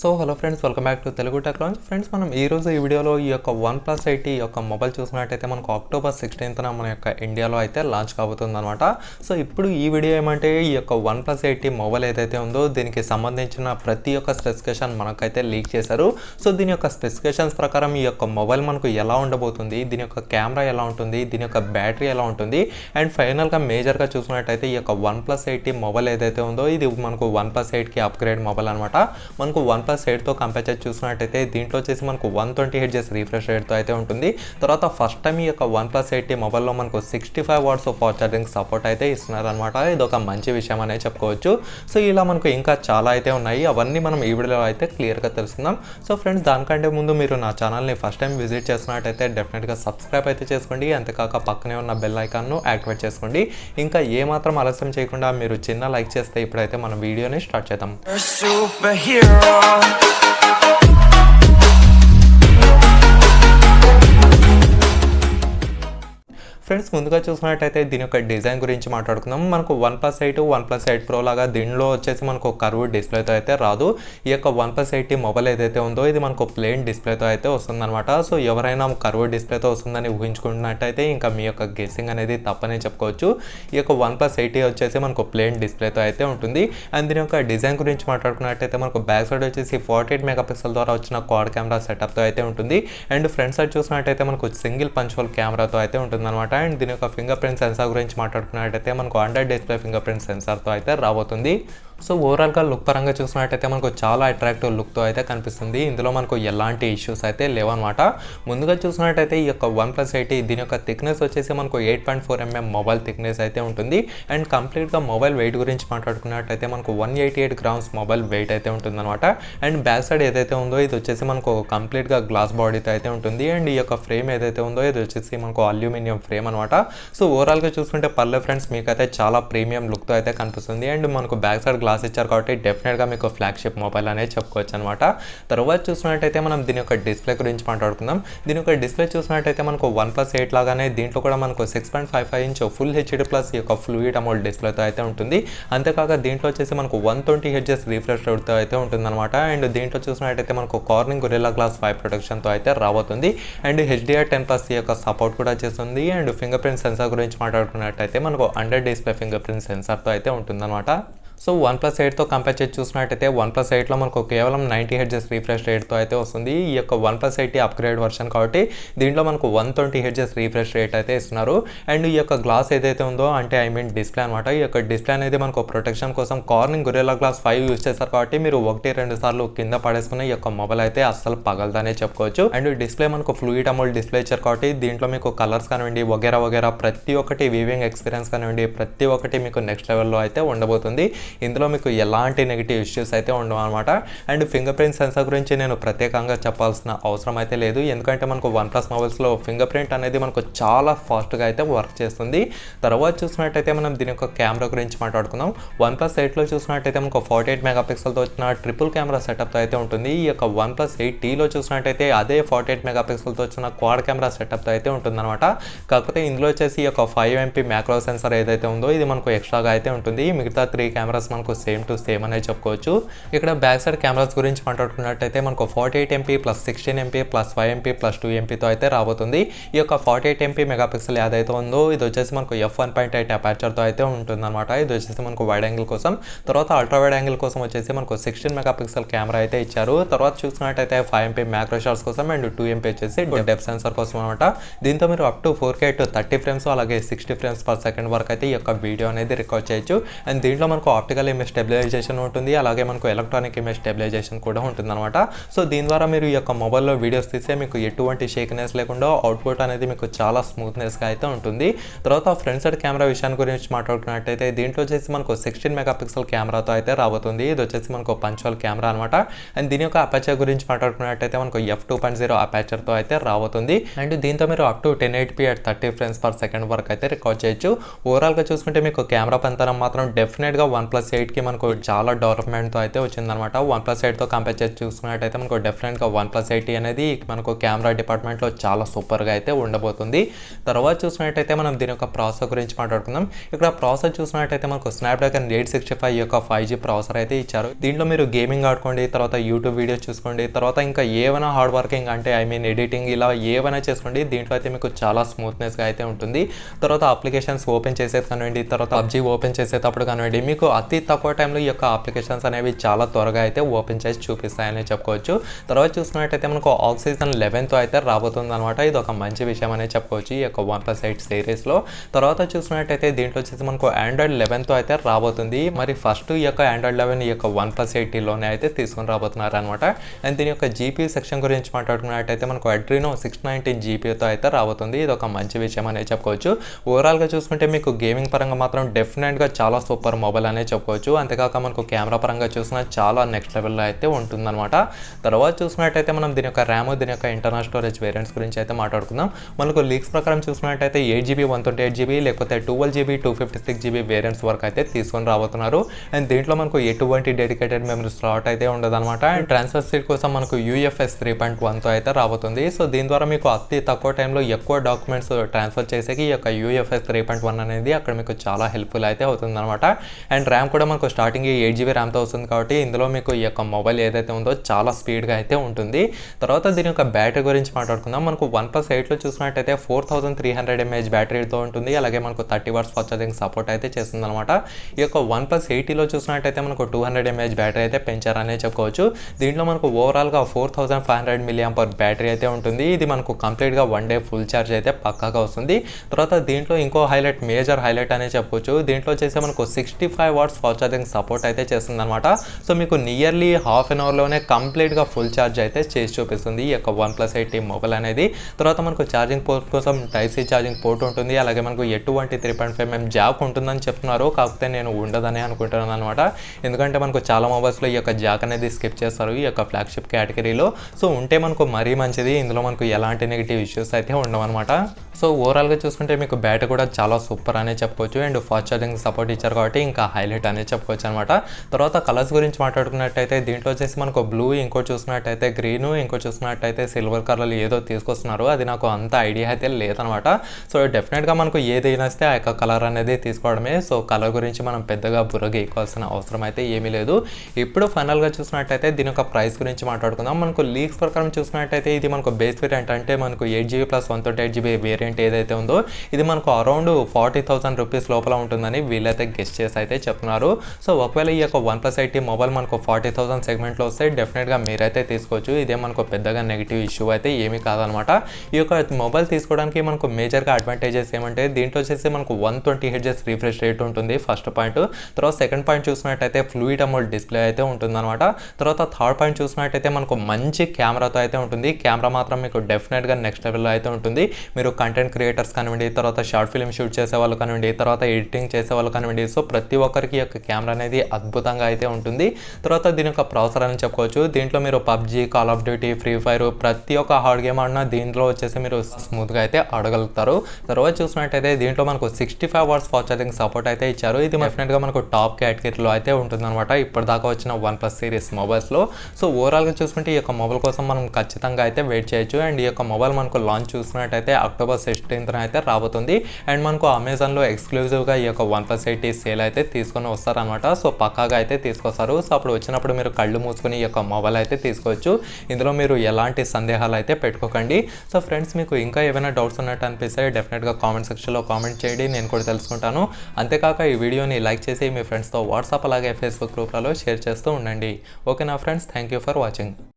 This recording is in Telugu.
So hello friends, welcome back to Telugu tech launch. Friends, మనం ఈ రోజు ఈ వీడియోలో ఈ యొక్క OnePlus 80 యొక్క మొబైల్ చూసినట్టయితే మనకు అక్టోబర్ 16న మన యొక్క ఇండియాలో అయితే లాంచ్ కాబోతుంది అనమాట. సో ఇప్పుడు ఈ వీడియో ఏమంటే ఈ యొక్క OnePlus 80 మొబైల్ ఏదైతే ఉందో దీనికి సంబంధించిన ప్రతి ఒక్క స్పెసిఫికేషన్ మనకైతే లీక్ చేశారు. సో దీని యొక్క స్పెసిఫికేషన్స్ ప్రకారం ఈ యొక్క మొబైల్ మనకు ఎలా ఉండబోతుంది, దీని యొక్క కెమెరా ఎలా ఉంటుంది, దీని యొక్క బ్యాటరీ ఎలా ఉంటుంది, అండ్ ఫైనల్గా మేజర్గా చూసినట్టయితే ఈ యొక్క OnePlus 80 మొబైల్ ఏదైతే ఉందో ఇది మనకు OnePlus 8కి అప్గ్రేడ్ మొబైల్ అనమాట. మనకు OnePlus 8తో కంపేర్ చేసి చూసినట్టయితే దీంట్లో వచ్చేసి మనకు 120 Hz రిఫ్రెష్ రేట్తో అయితే ఉంటుంది. తర్వాత ఫస్ట్ టైం ఈ యొక్క OnePlus 80 మొబైల్లో మనకు 65 వాట్స్ ఫాస్ట్ ఛార్జింగ్ సపోర్ట్ అయితే ఇస్తున్నారు అనమాట. ఇది ఒక మంచి విషయం అనే చెప్పుకోవచ్చు. సో ఇలా మనకు ఇంకా చాలా అయితే ఉన్నాయి, అవన్నీ మనం ఈ వీడియోలో అయితే క్లియర్గా తెలుసుకుందాం. సో ఫ్రెండ్స్, దానికంటే ముందు మీరు నా ఛానల్ని ఫస్ట్ టైం విజిట్ చేస్తున్నట్టయితే డెఫినెట్గా సబ్స్క్రైబ్ అయితే చేసుకోండి. అంతేకాక పక్కనే ఉన్న బెల్ ఐకాన్ను యాక్టివేట్ చేసుకోండి. ఇంకా ఏమాత్రం ఆలస్యం చేయకుండా మీరు చిన్న లైక్ చేస్తే ఇప్పుడైతే మనం వీడియోని స్టార్ట్ చేద్దాం. ఫ్రెండ్స్, ముందుగా చూసినట్టయితే దీని యొక్క డిజైన్ గురించి మాట్లాడుకుందాం. మనకు OnePlus 8, OnePlus 8 Pro లాగా దీనిలో వచ్చేసి మనకు కర్వ్ డిస్ప్లేతో అయితే రాదు. ఈ యొక్క OnePlus 80 మొబైల్ ఏదైతే ఉందో ఇది మనకు ప్లెయిన్ డిస్ప్లేతో అయితే వస్తుందన్నమాట. సో ఎవరైనా కర్వ్ డిస్ప్లేతో వస్తుందని ఊహించుకున్నట్టయితే ఇంకా మీ యొక్క గెస్సింగ్ అనేది తప్పనే చెప్పుకోవచ్చు. ఈ యొక్క OnePlus 80 వచ్చేసి మనకు ప్లెయిన్ డిస్ప్లేతో అయితే ఉంటుంది. అండ్ దీని యొక్క డిజైన్ గురించి మాట్లాడుకున్నట్టయితే మనకు బ్యాక్ సైడ్ వచ్చేసి 48 మెగాపిక్సెల్ ద్వారా వచ్చిన క్వాడ్ కెమెరా సెటప్తో అయితే ఉంటుంది. అండ్ ఫ్రంట్ సైడ్ చూసినట్టయితే మనకు సింగిల్ పంచ్ హోల్ కెమెరాతో అయితే ఉంటుంది అనమాట. అండ్ దీని యొక్క ఫింగర్ ప్రింట్ సెన్సార్ గురించి మాట్లాడుకున్నట్టయితే మనకు అండర్ డిస్ప్లే ఫింగర్ ప్రింట్ సెన్సార్తో అయితే రాబోతుంది. సో ఓవరాల్గా లుక్ పరంగా చూసినట్టయితే మనకు చాలా అట్రాక్టివ్ లుక్తో అయితే కనిపిస్తుంది. ఇందులో మనకు ఎలాంటి ఇష్యూస్ అయితే లేవన్నమాట. ముందుగా చూసినట్టయితే ఈ యొక్క OnePlus 80 దీని యొక్క థిక్నెస్ వచ్చేసి మనకు 8.4 mm మొబైల్ థిక్నెస్ అయితే ఉంటుంది. అండ్ కంప్లీట్గా మొబైల్ వెయిట్ గురించి మాట్లాడుకున్నట్టయితే మనకు 188 grams మొబైల్ వెయిట్ అయితే ఉంటుందన్నమాట. అండ్ బ్యాక్ సైడ్ ఏదైతే ఉందో ఇది వచ్చేసి మనకు కంప్లీట్గా గ్లాస్ బాడీతో అయితే ఉంటుంది. అండ్ ఈ యొక్క ఫ్రేమ్ ఏదైతే ఉందో ఇది వచ్చేసి మనకు అల్యూమినియం ఫ్రేమ్ అనమాట. సో ఓవరాల్గా చూసుకుంటే పర్లే ఫ్రెండ్స్, మీకైతే చాలా ప్రీమియం లుక్తో అయితే కనిపిస్తుంది. అండ్ మనకు బ్యాక్ సైడ్ గ్లాస్ ఇచ్చారు కాబట్టి డెఫినెట్గా మీకు ఫ్లాగ్షిప్ మొబైల్ అనేది చెప్పుకోవచ్చు అనమాట. తర్వాత చూసినట్టయితే మనం దీని యొక్క డిస్ప్లే గురించి మాట్లాడుకుందాం. దీని యొక్క డిస్ప్లే చూసినట్టయితే మనకు OnePlus 8 లాగానే దీంట్లో కూడా మనకు 6.55 ఇంచ్ ఫుల్ హెచ్డి ప్లస్ ఈ యొక్క ఫ్లూయిడ్ అమౌల్ట్ డిస్ప్లేతో అయితే ఉంటుంది. అంతేకాక దీంట్లో వచ్చేసి మనకు 120 Hz రిఫ్రెష్ రేట్తో అయితే ఉంటుంది అనమాట. అండ్ దీంట్లో చూసినట్టయితే మనకు కార్నింగ్ గొరిల్లా గ్లాస్ 5 ప్రొటెక్షన్తో అయితే రాబోతుంది. అండ్ HDR10+ ఈ యొక్క సపోర్ట్ కూడా చేస్తుంది. అండ్ ఫింగర్ ప్రింట్ సెన్సార్ గురించి మాట్లాడుకున్నట్టయితే మనకు అండర్ డిస్ప్లే ఫింగర్ ప్రింట్ సెన్సార్తో అయితే ఉంటుందన్నమాట. సో OnePlus 8తో కంపేర్ చేసి చూసినట్టయితే OnePlus 8లో మనకు కేవలం 90 Hz రిఫ్రెష్ రేట్తో అయితే వస్తుంది. ఈ యొక్క OnePlus 80 అప్గ్రేడ్ వర్షన్ కాబట్టి దీంట్లో మనకు 120 Hz రిఫ్రెష్ రేట్ అయితే ఇస్తున్నారు. అండ్ ఈ యొక్క గ్లాస్ ఏదైతే ఉందో అంటే డిస్ప్లే అనమాట. ఈ యొక్క డిస్ప్లే అనేది మనకు ప్రొటెక్షన్ కోసం కార్నింగ్ గొరిల్లా గ్లాస్ 5 యూజ్ చేస్తారు కాబట్టి మీరు 1-2 సార్లు కింద పడేసుకున్న ఈ యొక్క మొబైల్ అయితే అస్సలు పగలదనే చెప్పుకోవచ్చు. అండ్ డిస్ప్లే మనకు ఫ్లూయిడ్ అమౌల్ట్ డిస్ప్లే ఇచ్చారు కాబట్టి దీంట్లో మీకు కలర్స్ కానివ్వండి వగేరా ప్రతి ఒక్కటి వీవింగ్ ఎక్స్పీరియన్స్ కానివ్వండి ప్రతి ఒక్కటి మీకు నెక్స్ట్ లెవెల్లో అయితే ఉండబోతుంది. ఇందులో మీకు ఎలాంటి నెగిటివ్ ఇష్యూస్ అయితే ఉండవు అనమాట. అండ్ ఫింగర్ ప్రింట్ సెన్సార్ గురించి నేను ప్రత్యేకంగా చెప్పాల్సిన అవసరం అయితే లేదు, ఎందుకంటే మనకు OnePlus మొబైల్స్లో ఫింగర్ ప్రింట్ అనేది మనకు చాలా ఫాస్ట్గా అయితే వర్క్ చేస్తుంది. తర్వాత చూసినట్టయితే మనం దీని యొక్క కెమెరా గురించి మాట్లాడుకుందాం. OnePlus 8లో చూసినట్టయితే మనకు 48 మెగాపిక్సెల్తో వచ్చిన ట్రిపుల్ కెమెరా సెటప్తో అయితే ఉంటుంది. ఈ యొక్క OnePlus 8Tలో చూసినట్టయితే అదే 48 మెగాపిక్సెల్తో వచ్చిన క్వాడ్ కెమెరా సెటప్తో అయితే ఉంటుందన్నమాట. కాకపోతే ఇందులో వచ్చేసి ఈ యొక్క 5 MP మ్యాక్రో సెన్సార్ ఏదైతే ఉందో ఇది మనకు ఎక్స్ట్రాగా అయితే ఉంటుంది. మిగతా 3 కెమెరాస్ మనకు సేమ్ టు సేమ్ అనే చెప్పుకోవచ్చు. ఇక్కడ బ్యాక్ సైడ్ కెమెరాస్ గురించి మాట్లాడుకున్నట్టయితే మనకు 48 MP plus 16 MP plus 5 MP plus 2 MPతో అయితే రాబోతుంది. ఈ యొక్క 48 MP మెగాపిక్సెల్ ఏదైతే ఉందో ఇది వచ్చేసి మనకు f1.8 అపాచర్తో అయితే ఉంటుందన్నమాట. ఇది వచ్చేసి మనకు వైడ్ యాంగిల్ కోసం. తర్వాత అల్ట్రా వైడ్ యాంగిల్ కోసం వచ్చేసి మనకు 16 మెగాపిక్సెల్ కెమెరా అయితే ఇచ్చారు. తర్వాత చూసినట్టయితే 5 MP మ్యాక్రో షాట్స్ కోసం అండ్ 2 MP వచ్చేసి డెప్త్ సెన్సార్ కోసం అనమాట. దీంతో మీరు up to 4K to 30 frames అలాగే 60 ఫ్రేమ్స్ పర్ సెకండ్ వరకు అయితే ఈ యొక్క వీడియో అనేది రికార్డ్ చేయొచ్చు. అండ్ దీంట్లో మనకు ఆప్టికల్ ఇమేజ్ స్టెబిలైజేషన్ ఉంటుంది, అలాగే మనకు ఎలక్ట్రానిక్ ఇమేజ్ స్టెబిలైజేషన్ కూడా ఉంటుందన్నమాట. సో దీని ద్వారా మీరు ఈ యొక్క మొబైల్లో వీడియోస్ తీస్తే మీకు ఎటువంటి షేకినెస్ లేకుండా అవుట్పుట్ అనేది మీకు చాలా స్మూత్నెస్గా అయితే ఉంటుంది. తర్వాత ఫ్రంట్ సైడ్ కెమెరా విషయాన్ని గురించి మాట్లాడుకున్నట్టయితే దీంట్లో వచ్చేసి మనకు 16 మెగాపిక్సెల్ కెమెరాతో అయితే రాబోతుంది. ఇది వచ్చేసి మనకు పంచువల్ కెమెరా అనమాట. అండ్ దీని యొక్క అపాచర్ గురించి మాట్లాడుకున్నట్టయితే మనకు f2.0 అపాచర్తో అయితే రాబోతుంది. అండ్ దీంతో మీరు up to 1080p at 30 frames per second వరకు అయితే రికార్డ్ చేయొచ్చు. ఓవరాల్గా చూసుకుంటే మీకు కెమెరా పనితనం మాత్రం డెఫినెట్గా OnePlus 8కి మనకు చాలా డెవలప్మెంట్తో అయితే వచ్చిందనమాట. OnePlus 8తో కంపేర్ చేసి చూసుకున్నట్టయితే మనకు డెఫినెట్గా OnePlus 8 అనేది మనకు కెమెరా డిపార్ట్మెంట్లో చాలా సూపర్గా అయితే ఉండబోతుంది. తర్వాత చూసినట్టయితే మనం దీని యొక్క ప్రాసెసర్ గురించి మాట్లాడుకుందాం. ఇక్కడ ప్రాసెసర్ చూసినట్టయితే మనకు స్నాప్డ్రాగన్ 865 యొక్క 5G ప్రాసెసర్ అయితే ఇచ్చారు. దీంట్లో మీరు గేమింగ్ ఆడుకోండి, తర్వాత యూట్యూబ్ వీడియోస్ చూసుకోండి, తర్వాత ఇంకా ఏమైనా హార్డ్ వర్కింగ్ అంటే ఎడిటింగ్ ఇలా ఏమైనా చేసుకోండి. దీంట్లో అయితే మీకు చాలా స్మూత్నెస్గా అయితే ఉంటుంది. తర్వాత అప్లికేషన్స్ ఓపెన్ చేసేది కానివ్వండి, తర్వాత PUBG ఓపెన్ చేసేటప్పుడు కానివ్వండి, మీకు అతి తక్కువ టైంలో ఈ యొక్క అప్లికేషన్స్ అనేవి చాలా త్వరగా అయితే ఓపెన్ చేసి చూపిస్తాయని చెప్పుకోవచ్చు. తర్వాత చూసినట్టయితే మనకు ఆక్సిజన్ 11తో అయితే రాబోతుంది అనమాట. ఇది ఒక మంచి విషయం అనేది చెప్పుకోవచ్చు ఈ యొక్క OnePlus 8 సిరీస్లో. తర్వాత చూసినట్టయితే దీంట్లో వచ్చేసి మనకు Android 11తో అయితే రాబోతుంది. మరి ఫస్ట్ ఈ యొక్క Android 11 ఈ యొక్క OnePlus 8లోనే అయితే తీసుకొని రాబోతున్నారు అనమాట. అండ్ దీని యొక్క GPU సెక్షన్ గురించి మాట్లాడుకున్నట్టయితే మనకు Adreno 619 GPUతో అయితే రాబోతుంది. ఇది ఒక మంచి విషయం అనేది చెప్పుకోవచ్చు. ఓవరాల్గా చూసుకుంటే మీకు గేమింగ్ పరంగా మాత్రం డెఫినెట్గా చాలా సూపర్ మొబైల్ అనేది చెప్పుకోవచ్చు. అంతేకాక మనకు కెమెరా పరంగా చూసినా చాలా నెక్స్ట్ లెవెల్లో అయితే ఉంటుందన్నమాట. తర్వాత చూసినట్టయితే మనం దీని యొక్క ర్యామ్, దీని యొక్క ఇంటర్నల్ స్టోరేజ్ వేరియంట్స్ గురించి అయితే మాట్లాడుకుందాం. మనకు లీక్స్ ప్రకారం చూసినట్టయితే 8GB 128GB లేకపోతే 12GB 256GB వేరియంట్స్ వరకు అయితే తీసుకొని రాబోతున్నారు. అండ్ దీంట్లో మనకు ఎటువంటి డెడికేటెడ్ మెమరీ స్లాట్ అయితే ఉండదన్నమాట. అండ్ ట్రాన్స్ఫర్ స్పీడ్ కోసం మనకు UFS 3.1తో అయితే రాబోతుంది. సో దీని ద్వారా మీకు అతి తక్కువ టైంలో ఎక్కువ డాక్యుమెంట్స్ ట్రాన్స్ఫర్ చేసేకి ఈ యొక్క UFS 3.1 అనేది అక్కడ మీకు చాలా హెల్ప్ఫుల్ అయితే అవుతుంది అనమాట. అండ్ ర్యామ్ కూడా మనకు స్టార్టింగ్ 8GB ర్యామ్తో వస్తుంది కాబట్టి ఇందులో మీకు ఈ యొక్క మొబైల్ ఏదైతే ఉందో చాలా స్పీడ్గా అయితే ఉంటుంది. తర్వాత దీని యొక్క బ్యాటరీ గురించి మాట్లాడుకుందాం. మనకు OnePlus 8లో చూసినట్టయితే 4300 mAh బ్యాటరీతో ఉంటుంది. అలాగే మనకు 30 watts ఫాస్ట్ ఛార్జింగ్ సపోర్ట్ అయితే చేస్తుంది అనమాట. ఈ యొక్క OnePlus 80లో చూసినట్టయితే మనకు 200 mAh బ్యాటరీ అయితే పెంచారనే చెప్పుకోవచ్చు. దీంట్లో మనకు ఓవరాల్గా 4500 mAh బ్యాటరీ అయితే ఉంటుంది. ఇది మనకు కంప్లీట్గా 1 day ఫుల్ ఛార్జ్ అయితే పక్కాగా వస్తుంది. తర్వాత దీంట్లో ఇంకో మేజర్ హైలైట్ అనే చెప్పొచ్చు. దీంట్లో వచ్చేసి మనకు 65 watts ఫాస్ట్ ఛార్జింగ్ సపోర్ట్ అయితే చేస్తుంది అనమాట. సో మీకు నియర్లీ హాఫ్ అన్ అవర్లోనే కంప్లీట్గా ఫుల్ ఛార్జ్ అయితే చేసి చూపిస్తుంది ఈ యొక్క OnePlus 8 మొబైల్ అనేది. తర్వాత మనకు ఛార్జింగ్ పోర్ట్ కోసం Type-C ఛార్జింగ్ పోర్ట్ ఉంటుంది. అలాగే మనకు ఎటువంటి 3.5mm జాక్ ఉంటుందని చెప్తున్నారు. కాకపోతే నేను ఉండదని అనుకుంటున్నాను అనమాట. ఎందుకంటే మనకు చాలా మొబైల్స్లో ఈ యొక్క జాక్ అనేది స్కిప్ చేస్తారు ఈ యొక్క ఫ్లాగ్షిప్ కేటగిరీలో. సో ఉంటే మనకు మరీ మంచిది. ఇందులో మనకు ఎలాంటి నెగిటివ్ ఇష్యూస్ అయితే ఉండవన్నమాట. సో ఓవరాల్గా చూసుకుంటే మీకు బ్యాటరీ కూడా చాలా సూపర్ అనే చెప్పుకోవచ్చు. అండ్ ఫాస్ట్ ఛార్జింగ్ సపోర్ట్ ఇచ్చారు కాబట్టి ఇంకా హైలైట్ అనే చెప్పుకోవచ్చు అనమాట. తర్వాత కలర్స్ గురించి మాట్లాడుకున్నట్టయితే దీంట్లో వచ్చేసి మనకు బ్లూ, ఇంకోటి చూసినట్టయితే గ్రీన్, ఇంకోటి చూసినట్టయితే సిల్వర్ కలర్లు ఏదో తీసుకొస్తున్నారు. అది నాకు అంత ఐడియా అయితే లేదనమాట. సో డెఫినెట్గా మనకు ఏది నచ్చితే ఆ యొక్క కలర్ అనేది తీసుకోవడమే. సో కలర్ గురించి మనం పెద్దగా బుర్రగా ఎక్కువాల్సిన అవసరం అయితే ఏమీ లేదు. ఇప్పుడు ఫైనల్గా చూసినట్టయితే దీని యొక్క ప్రైస్ గురించి మాట్లాడుకుందాం. మనకు లీక్స్ ప్రకారం చూసినట్టయితే ఇది మనకు బేస్ వేరియంట్ అంటే మనకు 8GB + 128GB వేరియంట్ ఏదైతే ఉందో ఇది మనకు అరౌండ్ 40,000 రూపీస్ లోపల ఉంటుందని వీళ్ళైతే గెస్ట్ చేసి అయితే చెప్తున్నారు. సో ఒకవేళ ఈ యొక్క OnePlus 8 మొబైల్ మనకు 40,000 సెగ్మెంట్లో వస్తే డెఫినెట్గా మీరైతే తీసుకోవచ్చు. ఇదే మనకు పెద్దగా నెగిటివ్ ఇష్యూ అయితే ఏమీ కాదనమాట. ఈ యొక్క మొబైల్ తీసుకోవడానికి మనకు మేజర్గా అడ్వాంటేజెస్ ఏమంటే దీంట్లో వచ్చేసి మనకు 120Hz రిఫ్రెష్ రేట్ ఉంటుంది ఫస్ట్ పాయింట్. తర్వాత సెకండ్ పాయింట్ చూసినట్టయితే ఫ్లూయిడ్ అమోల్డ్ డిస్ప్లే అయితే ఉంటుందన్నమాట. తర్వాత థర్డ్ పాయింట్ చూసినట్టయితే మనకు మంచి కెమెరాతో అయితే ఉంటుంది. కెమెరా మాత్రం మీకు డెఫినెట్గా నెక్స్ట్ లెవెల్లో అయితే ఉంటుంది. మీరు కంటెంట్ క్రియేటర్స్ కానివ్వండి, తర్వాత షార్ట్ ఫిల్మ్ షూట్ చేసే వాళ్ళు కానివ్వండి, తర్వాత ఎడిటింగ్ చేసే వాళ్ళు కానివ్వండి, సో ప్రతి ఒక్కరికి యొక్క కెమెరా అనేది అద్భుతంగా అయితే ఉంటుంది. తర్వాత దీని యొక్క ప్రాసెసర్ అని చెప్పుకోవచ్చు. దీంట్లో మీరు PUBG, call of duty, free fire ప్రతి ఒక్క హార్డ్ గేమ్ ఆడినా దీంట్లో వచ్చేసి మీరు స్మూత్గా అయితే ఆడగలుగుతారు. తర్వాత చూసినట్టయితే దీంట్లో మనకు 65 watts ఫాస్ట్ ఛార్జింగ్ సపోర్ట్ అయితే ఇచ్చారు. ఇది డెఫినెట్గా మనకు టాప్ కేటగిరీలో అయితే ఉంటుందన్నమాట ఇప్పటిదాకా వచ్చిన OnePlus సిరీస్ మొబైల్స్లో. సో ఓవరాల్గా చూసుకుంటే ఈ యొక్క మొబైల్ కోసం మనం ఖచ్చితంగా అయితే వెయిట్ చేయొచ్చు. అండ్ ఈ యొక్క మొబైల్ మనకు లాంచ్ చూసినట్టయితే October 16th అయితే రాబోతుంది. అండ్ మనకు అమెజాన్లో ఎక్స్క్లూజివ్గా ఈ యొక్క OnePlus 8 సేల్ అయితే తీసుకొని వస్తారనమాట. సో పక్కాగా అయితే తీసుకొస్తారు. సో అప్పుడు వచ్చినప్పుడు మీరు కళ్ళు మూసుకొని ఈ యొక్క మొబైల్ అయితే తీసుకోవచ్చు. ఇందులో మీరు ఎలాంటి సందేహాలు అయితే పెట్టుకోకండి. సో ఫ్రెండ్స్ మీకు ఇంకా ఏమైనా డౌట్స్ ఉన్నట్టు అనిపిస్తే డెఫినెట్గా కామెంట్ సెక్షన్లో కామెంట్ చేయండి, నేను కూడా తెలుసుకుంటాను. అంతేకాక ఈ వీడియోని లైక్ చేసి మీ ఫ్రెండ్స్తో వాట్సాప్ అలాగే ఫేస్బుక్ గ్రూప్లలో షేర్ చేస్తూ ఉండండి. ఓకేనా friends, thank you for watching.